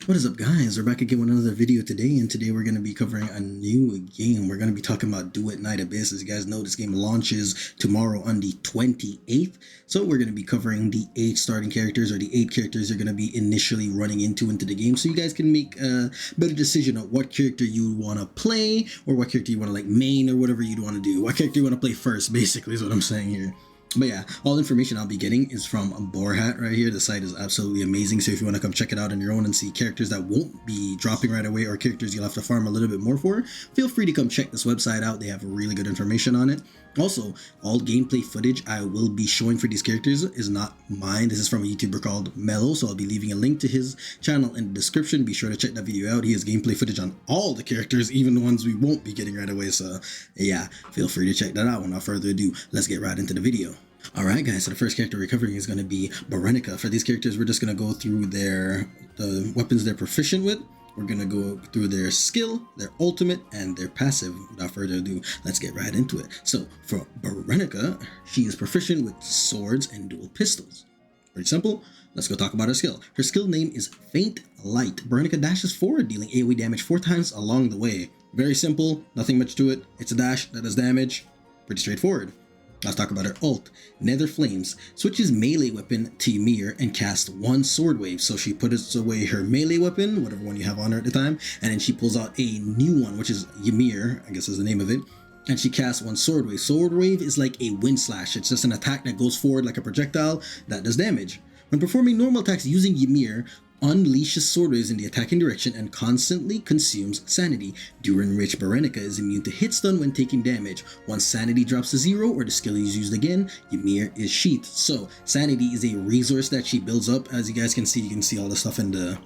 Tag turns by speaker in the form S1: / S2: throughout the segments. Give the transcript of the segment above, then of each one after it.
S1: What is up, guys? We're back again with another video today, and today we're going to be covering a new game. We're going to be talking about DUET Night Abyss. As you guys know, this game launches tomorrow on the 28th, so we're going to be covering the 8 starting characters, or the 8 characters you're going to be initially running into the game, so you guys can make a better decision on what character you want to play, or what character you want to like main, or whatever you'd want to do. What character you want to play first, basically, is what I'm saying here. But yeah, all information I'll be getting is from Borehat right here. The site is absolutely amazing, so if you want to come check it out on your own and see characters that won't be dropping right away or characters you'll have to farm a little bit more for, feel free to come check this website out. They have really good information on it. Also, all gameplay footage I will be showing for these characters is not mine. This is from a YouTuber called Mellow, so I'll be leaving a link to his channel in the description. Be sure to check that video out. He has gameplay footage on all the characters, even the ones we won't be getting right away, so yeah, feel free to check that out. Without further ado, let's get right into the video. Alright guys, so the first character we're covering is going to be BERENICA. For these characters, we're just going to go through the weapons they're proficient with. We're going to go through their skill, their ultimate, and their passive. Without further ado, let's get right into it. So for BERENICA, she is proficient with swords and dual pistols. Pretty simple. Let's go talk about her skill. Her skill name is Faint Light. BERENICA dashes forward, dealing AoE damage 4 times along the way. Very simple, nothing much to it. It's a dash that does damage. Pretty straightforward. Let's talk about her ult. Nether Flames switches melee weapon to Ymir and casts 1 sword wave. So she puts away her melee weapon, whatever one you have on her at the time, and then she pulls out a new one, which is Ymir, I guess is the name of it, and she casts 1 sword wave. Sword wave is like a wind slash. It's just an attack that goes forward like a projectile that does damage. When performing normal attacks using Ymir, unleashes sword waves in the attacking direction and constantly consumes sanity, during which BERENICA is immune to hit stun when taking damage. Once sanity drops to 0 or the skill is used again, Ymir is sheathed. So sanity is a resource that she builds up. As you guys can see all the stuff in the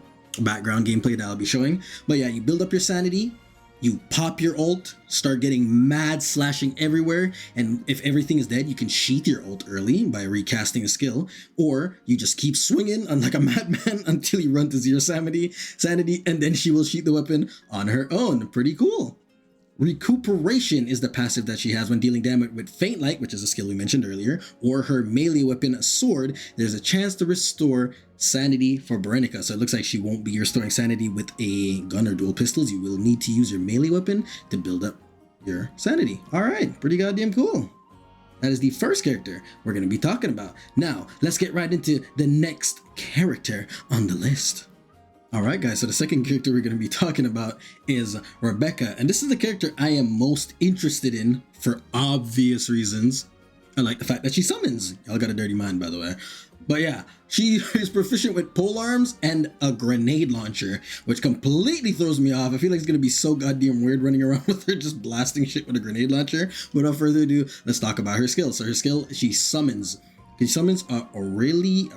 S1: background gameplay that I'll be showing. But yeah, you build up your sanity, you pop your ult, start getting mad slashing everywhere, and if everything is dead, you can sheath your ult early by recasting a skill, or you just keep swinging on like a madman until you run to 0 sanity, and then she will sheath the weapon on her own. Pretty cool. Recuperation is the passive that she has when dealing damage with Faint Light, which is a skill we mentioned earlier, or her melee weapon Sword. There's a chance to restore sanity for BERENICA, so it looks like she won't be restoring sanity with a gun or dual pistols. You will need to use your melee weapon to build up your sanity. Alright, pretty goddamn cool. That is the first character we're going to be talking about. Now, let's get right into the next character on the list. Alright guys, so the second character we're going to be talking about is Rebecca, and this is the character I am most interested in for obvious reasons. I like the fact that she summons. Y'all got a dirty mind, by the way. But yeah, she is proficient with pole arms and a grenade launcher, which completely throws me off. I feel like it's going to be so goddamn weird running around with her just blasting shit with a grenade launcher. Without further ado, let's talk about her skill. So her skill, she summons Aurelian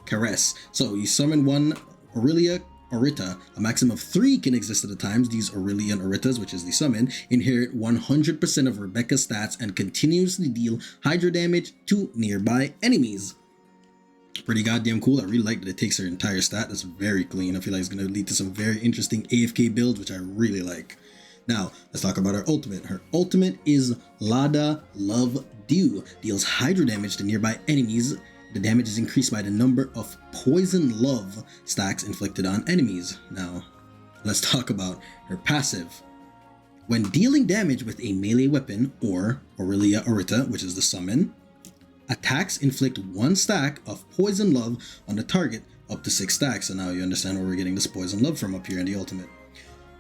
S1: Caress. So you summon one Aurelia Orita. A maximum of 3 can exist at a time. These Aurelian Oritas, which is the summon, inherit 100% of Rebecca's stats and continuously deal hydro damage to nearby enemies. Pretty goddamn cool. I really like that it takes her entire stat. That's very clean. I feel like it's going to lead to some very interesting AFK builds, which I really like. Now, let's talk about her ultimate. Her ultimate is Lada Love Dew. Deals hydro damage to nearby enemies. The damage is increased by the number of Poison Love stacks inflicted on enemies. Now, let's talk about her passive. When dealing damage with a melee weapon, or Aurelia Orita, which is the summon, attacks inflict 1 stack of Poison Love on the target up to 6 stacks. So now you understand where we're getting this Poison Love from up here in the ultimate.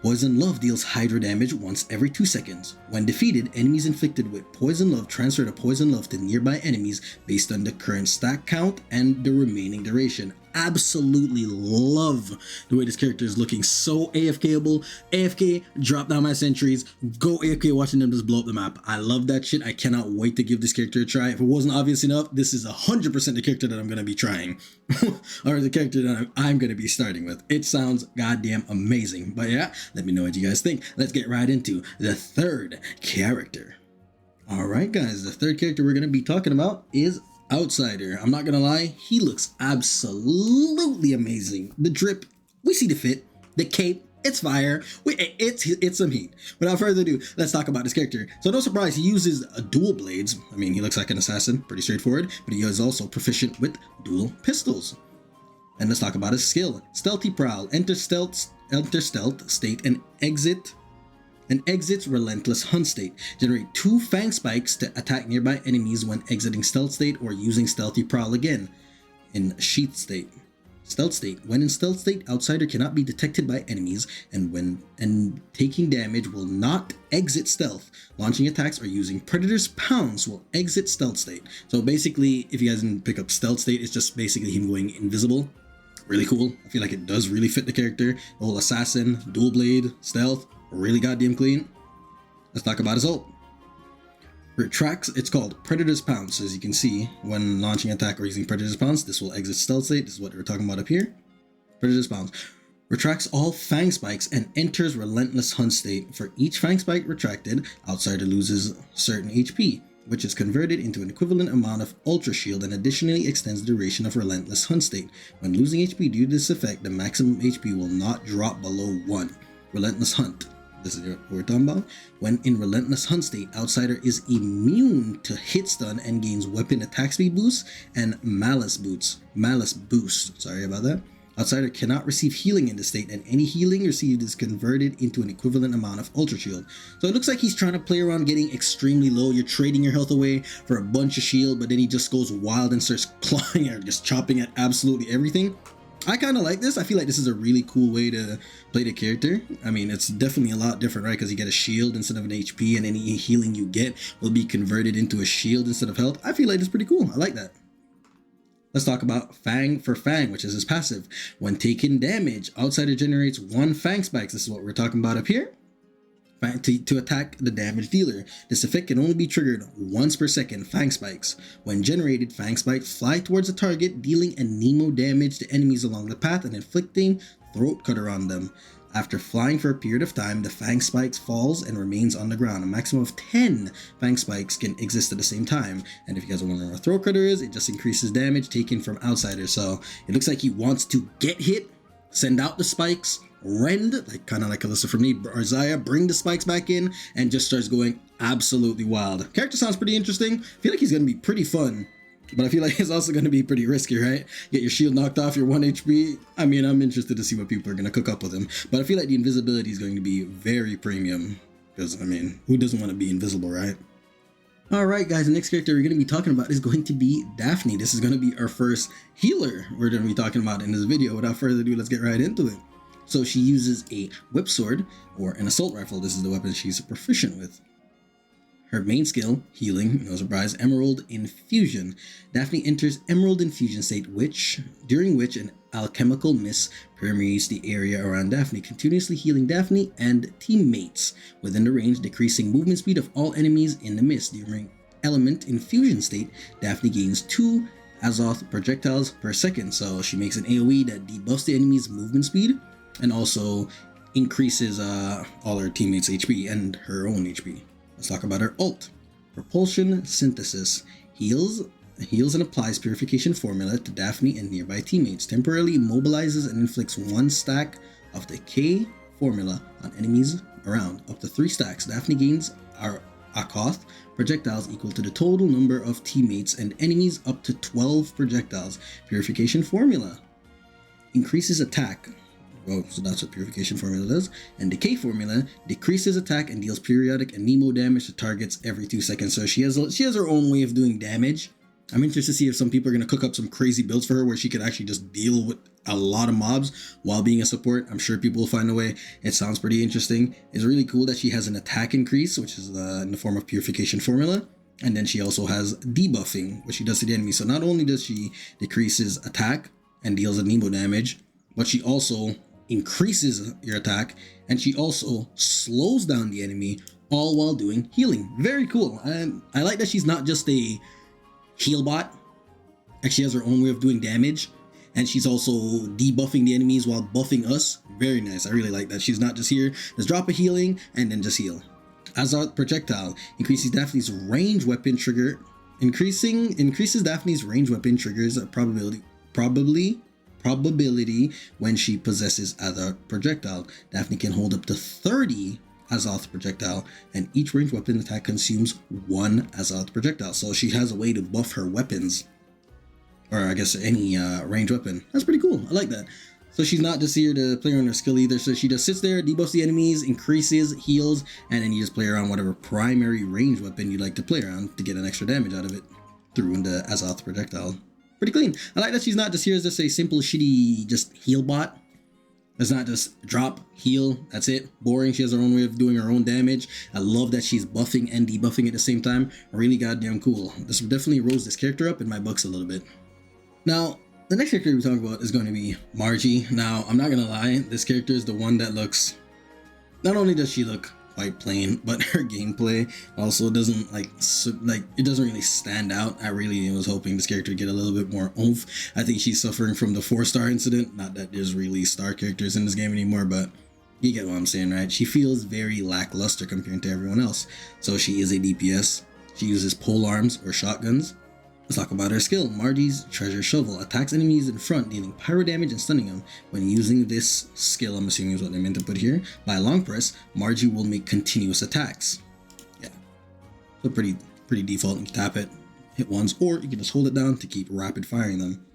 S1: Poison Love deals hydro damage once every 2 seconds. When defeated, enemies inflicted with Poison Love transfer the Poison Love to nearby enemies based on the current stack count and the remaining duration. Absolutely love the way this character is looking. So AFKable. AFK, drop down my sentries, go AFK watching them just blow up the map. I love that shit. I cannot wait to give this character a try. If it wasn't obvious enough, this is 100% the character that I'm going to be trying. Or the character that I'm going to be starting with. It sounds goddamn amazing. But yeah, let me know what you guys think. Let's get right into the third character. Alright guys, the third character we're going to be talking about is Outsider. I'm not gonna lie, he looks absolutely amazing. The drip, we see the fit. The cape, it's fire. It's some heat. Without further ado, let's talk about this character. So no surprise, he uses dual blades. I mean, he looks like an assassin, pretty straightforward, but he is also proficient with dual pistols. And let's talk about his skill. Stealthy Prowl. Enter stealth state and exits relentless hunt state. Generate 2 fang spikes to attack nearby enemies when exiting stealth state or using stealthy prowl again in sheath state. Stealth state. When in stealth state, outsider cannot be detected by enemies, and taking damage will not exit stealth. Launching attacks or using predator's pounce will exit stealth state. So basically, if you guys didn't pick up stealth state, it's just basically him going invisible. Really cool. I feel like it does really fit the character. The whole assassin, dual blade, stealth, really goddamn clean. Let's talk about his ult. Retracts, it's called Predator's Pounce. As you can see, when launching attack or using Predator's Pounce, this will exit stealth state. This is what we're talking about up here. Predator's Pounce. Retracts all fang spikes and enters relentless hunt state. For each fang spike retracted, outsider loses certain HP, which is converted into an equivalent amount of Ultra Shield and additionally extends the duration of relentless hunt state. When losing HP due to this effect, the maximum HP will not drop below 1. Relentless Hunt. This is what we're talking about. When in Relentless Hunt state, outsider is immune to hit stun and gains weapon attack speed boost and malice boost. Sorry about that. Outsider cannot receive healing in this state, and any healing received is converted into an equivalent amount of Ultra Shield. So it looks like he's trying to play around getting extremely low. You're trading your health away for a bunch of shield, but then he just goes wild and starts clawing or just chopping at absolutely everything. I kind of like this. I feel like this is a really cool way to play the character. I mean, it's definitely a lot different, right? Because you get a shield instead of an HP, and any healing you get will be converted into a shield instead of health. I feel like it's pretty cool. I like that. Let's talk about Fang for Fang, which is his passive. When taking damage, outsider generates 1 Fang Spikes. This is what we're talking about up here. To attack the damage dealer. This effect can only be triggered once per second. Fang Spikes. When generated, Fang Spikes fly towards the target, dealing a Nemo damage to enemies along the path and inflicting throat cutter on them. After flying for a period of time, the Fang Spikes falls and remains on the ground. A maximum of 10 Fang Spikes can exist at the same time. And if you guys are wondering what a throat cutter is, it just increases damage taken from outsiders. So it looks like he wants to get hit, send out the spikes, rend, like kind of like Alyssa from me, or Zaya, bring the spikes back in, and just starts going absolutely wild. Character sounds pretty interesting. I feel like he's going to be pretty fun, but I feel like it's also going to be pretty risky, right? Get your shield knocked off, your 1 HP. I mean, I'm interested to see what people are going to cook up with him, but I feel like the invisibility is going to be very premium, because, I mean, who doesn't want to be invisible, right? Alright guys, the next character we're going to be talking about is going to be Daphne. This is going to be our first healer we're going to be talking about in this video. Without further ado, let's get right into it. So she uses a whip sword or an assault rifle. This is the weapon she's proficient with. Her main skill, healing, no surprise, Emerald Infusion. Daphne enters Emerald Infusion state, during which an alchemical mist permeates the area around Daphne, continuously healing Daphne and teammates within the range, decreasing movement speed of all enemies in the mist. During Element Infusion state, Daphne gains 2 Azoth projectiles per second. So she makes an AoE that debuffs the enemy's movement speed and also increases all her teammates' HP and her own HP. Let's talk about her ult. Propulsion Synthesis. Heals and applies Purification Formula to Daphne and nearby teammates. Temporarily immobilizes and inflicts 1 stack of the K formula on enemies around. Up to 3 stacks. Daphne gains Akoth projectiles equal to the total number of teammates and enemies up to 12 projectiles. Purification Formula. Increases attack. Oh, so that's what Purification Formula does. And Decay Formula decreases attack and deals periodic and Nemo damage to targets every 2 seconds. So she has her own way of doing damage. I'm interested to see if some people are going to cook up some crazy builds for her where she could actually just deal with a lot of mobs while being a support. I'm sure people will find a way. It sounds pretty interesting. It's really cool that she has an attack increase, which is in the form of Purification Formula. And then she also has debuffing, which she does to the enemy. So not only does she decreases attack and deals a Nemo damage, but she also increases your attack, and she also slows down the enemy, all while doing healing. Very cool. And I like that she's not just a heal bot. Like, she has her own way of doing damage, and she's also debuffing the enemies while buffing us. Very nice. I really like that. She's not just here, just drop a healing and then just heal. Azoth Projectile increases Daphne's range weapon trigger. Increases Daphne's range weapon triggers probability when she possesses Azoth Projectile. Daphne can hold up to 30 Azoth Projectile, and each ranged weapon attack consumes 1 Azoth Projectile. So she has a way to buff her weapons. or I guess any ranged weapon. That's pretty cool. I like that. So she's not just here to play around her skill either. So she just sits there, debuffs the enemies, increases, heals, and then you just play around whatever primary ranged weapon you like to play around to get an extra damage out of it through the Azoth projectile. Pretty clean. I like that she's not just here as just a simple shitty just heal bot. It's not just drop, heal, that's it. Boring. She has her own way of doing her own damage. I love that she's buffing and debuffing at the same time. Really goddamn cool. This definitely rose this character up in my books a little bit. Now, the next character we're talking about is going to be Margie. Now, I'm not gonna lie, this character is the one that looks... Not only does she look quite plain, but her gameplay also doesn't it doesn't really stand out. I really was hoping this character would get a little bit more oomph. I think she's suffering from the 4-star incident. Not that there's really star characters in this game anymore, but you get what I'm saying, right? She feels very lackluster compared to everyone else. So she is a DPS. She uses pole arms or shotguns. Let's talk about her skill. Margie's Treasure Shovel attacks enemies in front, dealing pyro damage and stunning them. When using this skill, I'm assuming is what they meant to put here, by long press, Margie will make continuous attacks. Yeah, so pretty default. You can tap it, hit once, or you can just hold it down to keep rapid firing them.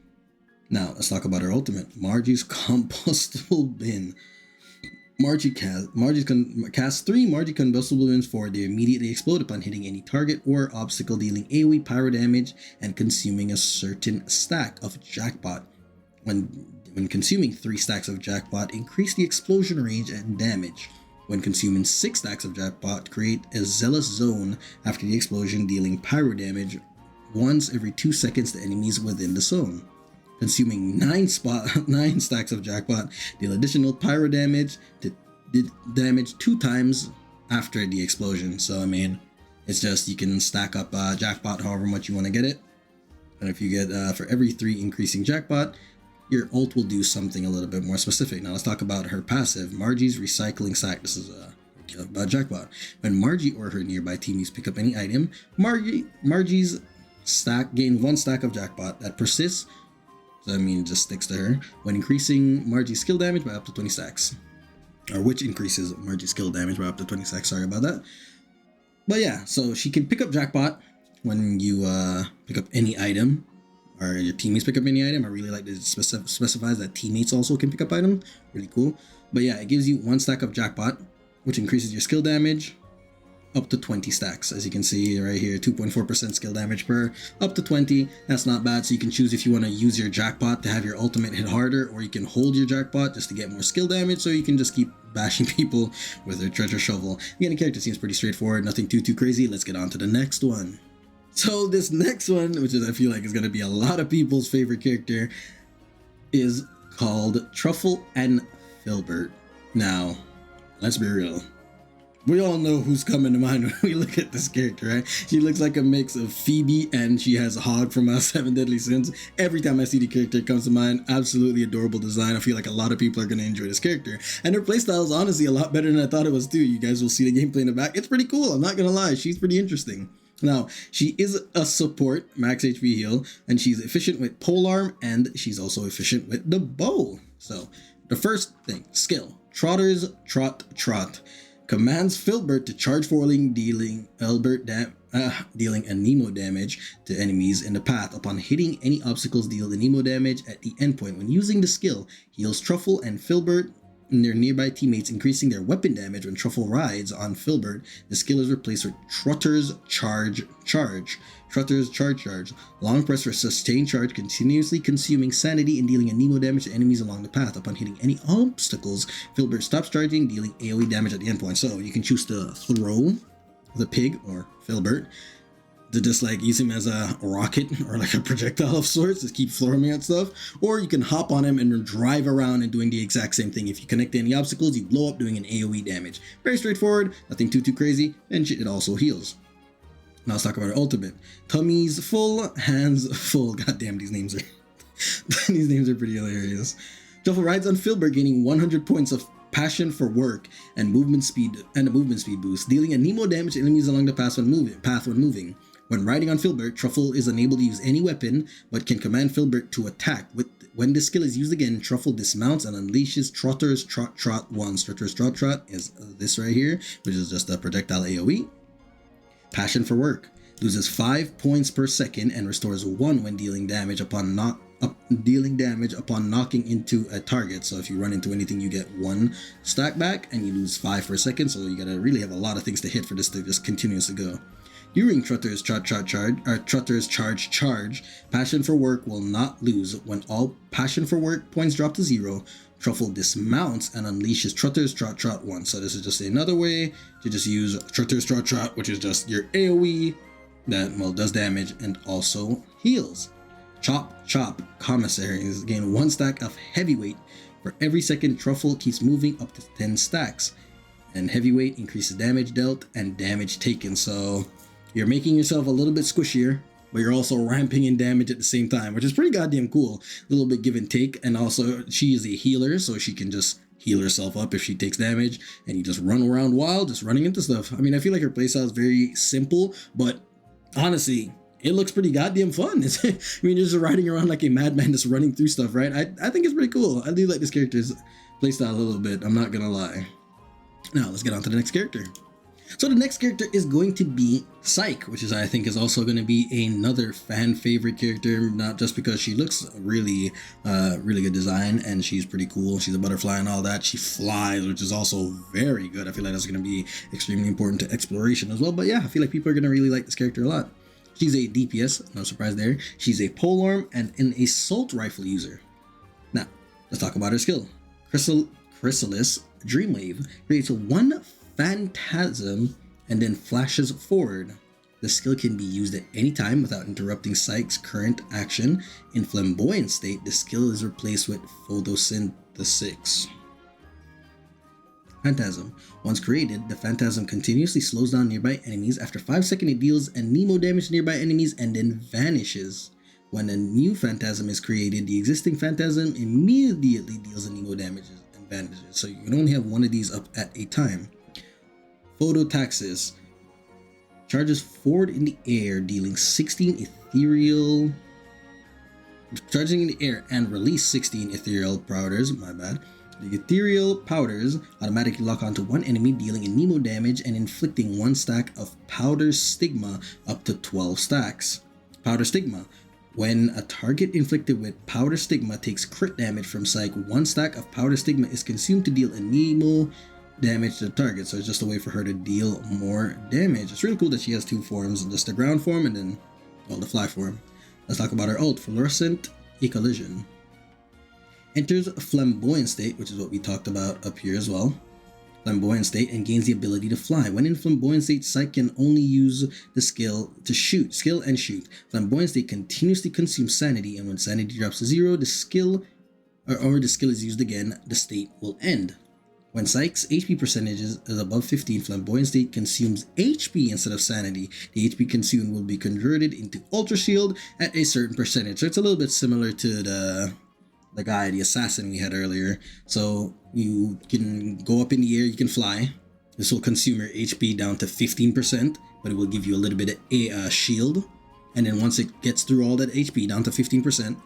S1: Now, let's talk about her ultimate. Margie's Combustible Bin. Margie casts 3 Margie combustible bins forward. They immediately explode upon hitting any target or obstacle, dealing AoE pyro damage and consuming a certain stack of jackpot. When consuming 3 stacks of jackpot, increase the explosion range and damage. When consuming 6 stacks of jackpot, create a zealous zone after the explosion, dealing pyro damage once every 2 seconds to enemies within the zone. Consuming 9 stacks of jackpot, deal additional pyro damage to damage 2 times after the explosion. So I mean, it's just you can stack up jackpot however much you want to get it, and if you get for every 3 increasing jackpot, your ult will do something a little bit more specific. Now let's talk about her passive, Margie's Recycling Sack. This is about jackpot. When Margie or her nearby teammates pick up any item, Margie's stack gain 1 stack of jackpot that persists. So that means it just sticks to her when increasing Margie's skill damage by up to 20 stacks. Or which increases Margie's skill damage by up to 20 stacks, sorry about that. But yeah, so she can pick up jackpot when you pick up any item, or your teammates pick up any item. I really like that it specifies that teammates also can pick up item. Really cool. But yeah, it gives you 1 stack of jackpot, which increases your skill damage up to 20 stacks. As you can see right here, 2.4% skill damage per, up to 20. That's not bad. So you can choose if you want to use your jackpot to have your ultimate hit harder, or you can hold your jackpot just to get more skill damage, so you can just keep bashing people with their treasure shovel. Again, the character seems pretty straightforward, nothing too crazy. Let's get on to the next one. So this next one, which is I feel like is going to be a lot of people's favorite character, is called Truffle and Filbert. Now, let's be real. We all know who's coming to mind when we look at this character, right? She looks like a mix of Phoebe and she has a Hog from 7 Deadly Sins. Every time I see the character, it comes to mind. Absolutely adorable design. I feel like a lot of people are going to enjoy this character. And her playstyle is honestly a lot better than I thought it was too. You guys will see the gameplay in the back. It's pretty cool. I'm not going to lie. She's pretty interesting. Now, she is a support, max HP heal, and she's efficient with polearm, and she's also efficient with the bow. So, the first thing, skill. Trotter's Trot. Commands Filbert to charge forward, dealing a Nemo damage to enemies in the path. Upon hitting any obstacles, deal the Nemo damage at the endpoint. When using the skill, heals Truffle and Filbert and their nearby teammates, increasing their weapon damage. When Truffle rides on Filbert, the skill is replaced with Trotter's Charge. Trotter's Charge. Long press for sustained charge, continuously consuming sanity and dealing a Nemo damage to enemies along the path. Upon hitting any obstacles, Filbert stops charging, dealing AoE damage at the endpoint. So you can choose to throw the pig or Filbert to just like use him as a rocket or like a projectile of sorts, just keep throwing at stuff, or you can hop on him and drive around and doing the exact same thing. If you connect to any obstacles, you blow up doing an AoE damage. Very straightforward, nothing too crazy, and it also heals. Now let's talk about our ultimate. Tummies full, hands full. God damn, these names are these names are pretty hilarious. Truffle rides on Filbert, gaining 100 points of passion for work and movement speed boost, dealing a Nemo damage to enemies along the path when moving. When riding on Filbert, Truffle is unable to use any weapon, but can command Filbert to attack. When this skill is used again, Truffle dismounts and unleashes Trotter's Trot once. Trotter's Trot is this right here, which is just a projectile AoE. Passion for work. loses 5 points per second and restores 1 when dealing damage upon knocking into a target. So if you run into anything, you get 1 stack back and you lose 5 per second. So you gotta really have a lot of things to hit for this to just continuously go. During Trutter's charge, Passion for Work will not lose. When all Passion for Work points drop to 0, Truffle dismounts and unleashes Trutter's Trot 1. So this is just another way to just use Trutter's Trot, which is just your AoE that, well, does damage and also heals. Chop Commissaries gain 1 stack of Heavyweight for every second Truffle keeps moving up to 10 stacks. And Heavyweight increases damage dealt and damage taken. So you're making yourself a little bit squishier, but you're also ramping in damage at the same time, which is pretty goddamn cool. A little bit give and take. And also she is a healer, so she can just heal herself up if she takes damage, and you just run around wild, just running into stuff. I mean, I feel like her playstyle is very simple, but honestly, it looks pretty goddamn fun. I mean, just riding around like a madman, just running through stuff, right? I think it's pretty cool. I do like this character's playstyle a little bit, I'm not gonna lie. Now, let's get on to the next character. So the next character is going to be PSYCHE, which is, I think, is also going to be another fan favorite character, not just because she looks really good design and she's pretty cool. She's a butterfly and all that. She flies, which is also very good. I feel like that's going to be extremely important to exploration as well. But yeah, I feel like people are going to really like this character a lot. She's a DPS, no surprise there. She's a polearm and an assault rifle user. Now, let's talk about her skill. Chrysalis Dreamwave creates 1 Phantasm and then flashes forward. The skill can be used at any time without interrupting PSYCHE's current action. In Flamboyant state, the skill is replaced with Photosynthesis. Phantasm. Once created, the Phantasm continuously slows down nearby enemies. After 5 seconds, it deals a Nemo damage to nearby enemies and then vanishes. When a new Phantasm is created, the existing Phantasm immediately deals a Nemo damages and vanishes. So you can only have 1 of these up at a time. Phototaxis. Charges forward in the air, dealing 16 ethereal... Charging in the air and release 16 ethereal powders, my bad. The ethereal powders automatically lock onto 1 enemy, dealing a Nemo damage and inflicting 1 stack of Powder Stigma up to 12 stacks. Powder Stigma. When a target inflicted with Powder Stigma takes crit damage from PSYCHE, 1 stack of Powder Stigma is consumed to deal a Nemo damage to the target. So it's just a way for her to deal more damage. It's really cool that she has 2 forms, just the ground form and then, well, the fly form. Let's talk about her ult, Fluorescent Collision. Enters Flamboyant state, which is what we talked about up here as well. Flamboyant state and gains the ability to fly. When in Flamboyant state, PSYCHE can only use the skill to shoot. Skill and shoot. Flamboyant state continuously consumes sanity, and when sanity drops to 0, the skill or the skill is used again, the state will end. When PSYCHE's HP percentage is above 15, Flamboyant state consumes HP instead of sanity. The HP consumed will be converted into Ultra Shield at a certain percentage. So it's a little bit similar to the guy, the assassin we had earlier. So you can go up in the air, you can fly. This will consume your HP down to 15%, but it will give you a little bit of a shield. And then once it gets through all that HP down to 15%,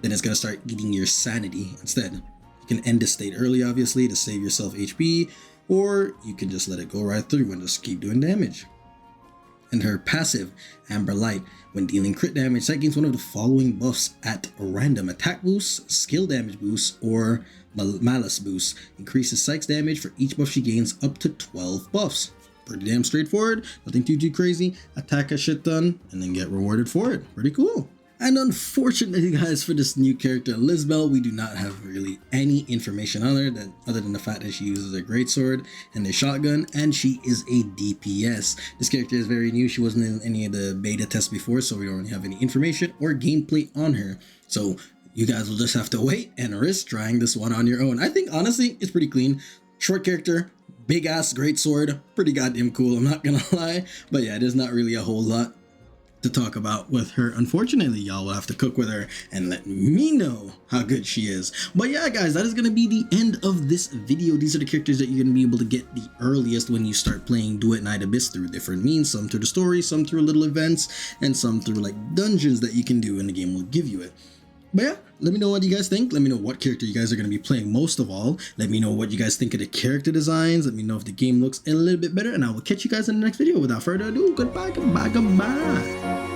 S1: then it's going to start eating your sanity instead. You can end the state early, obviously, to save yourself HP, or you can just let it go right through and just keep doing damage. And her passive, Amber Light. When dealing crit damage, PSYCHE gains 1 of the following buffs at random: attack boost, skill damage boost, or malice boost. Increases PSYCHE's damage for each buff she gains up to 12 buffs. Pretty damn straightforward, nothing too crazy. Attack a shit ton and then get rewarded for it. Pretty cool. And unfortunately, guys, for this new character, Lisbell, we do not have really any information on her other than the fact that she uses a greatsword and a shotgun, and she is a DPS. This character is very new. She wasn't in any of the beta tests before, so we don't really have any information or gameplay on her. So you guys will just have to wait and risk trying this one on your own. I think, honestly, it's pretty clean. Short character, big ass greatsword, pretty goddamn cool, I'm not gonna lie. But yeah, there's not really a whole lot to talk about with her. Unfortunately, y'all will have to cook with her and let me know how good she is. But yeah, guys, that is going to be the end of this video. These are the characters that you're going to be able to get the earliest when you start playing Duet Night Abyss through different means, some through the story, some through little events, and some through like dungeons that you can do and the game will give you it. But yeah, let me know what you guys think. Let me know what character you guys are going to be playing most of all. Let me know what you guys think of the character designs. Let me know if the game looks a little bit better. And I will catch you guys in the next video. Without further ado, goodbye, goodbye, goodbye.